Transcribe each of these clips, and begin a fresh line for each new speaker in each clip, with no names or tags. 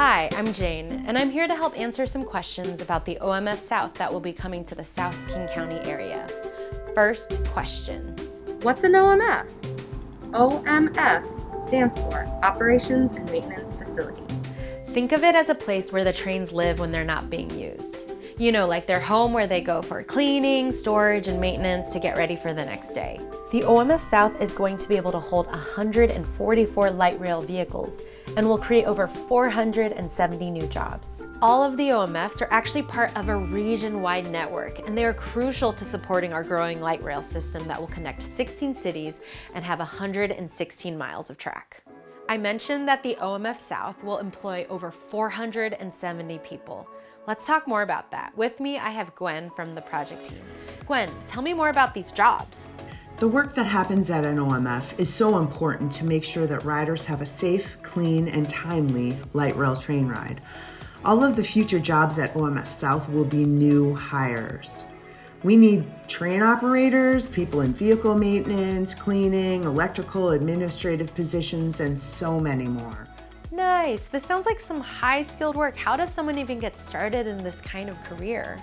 Hi, I'm Jane, and I'm here to help answer some questions about the OMF South that will be coming to the South King County area. First question.
What's an OMF? OMF stands for Operations and Maintenance Facility.
Think of it as a place where the trains live when they're not being used. You know, like their home where they go for cleaning, storage, and maintenance to get ready for the next day. The OMF South is going to be able to hold 144 light rail vehicles and will create over 470 new jobs. All of the OMFs are actually part of a region-wide network, and they are crucial to supporting our growing light rail system that will connect 16 cities and have 116 miles of track. I mentioned that the OMF South will employ over 470 people. Let's talk more about that. With me, I have Gwen from the project team. Gwen, tell me more about these jobs.
The work that happens at an OMF is so important to make sure that riders have a safe, clean, and timely light rail train ride. All of the future jobs at OMF South will be new hires. We need train operators, people in vehicle maintenance, cleaning, electrical, administrative positions, and so many more.
Nice. This sounds like some high-skilled work. How does someone even get started in this kind of career?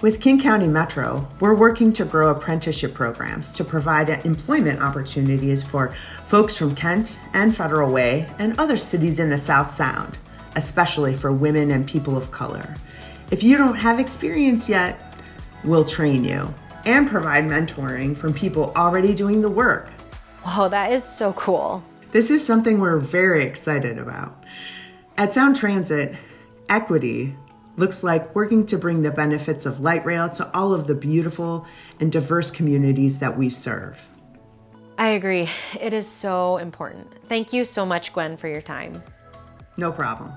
With King County Metro, we're working to grow apprenticeship programs to provide employment opportunities for folks from Kent and Federal Way and other cities in the South Sound, especially for women and people of color. If you don't have experience yet, we'll train you and provide mentoring from people already doing the work.
Whoa, that is so cool.
This is something we're very excited about. At Sound Transit, equity looks like working to bring the benefits of light rail to all of the beautiful and diverse communities that we serve.
I agree. It is so important. Thank you so much, Gwen, for your time.
No problem.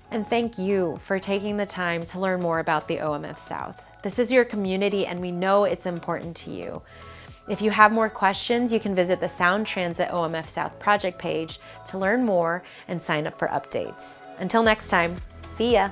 And thank you for taking the time to learn more about the OMF South. This is your community, and we know it's important to you. If you have more questions, you can visit the Sound Transit OMF South project page to learn more and sign up for updates. Until next time, see ya.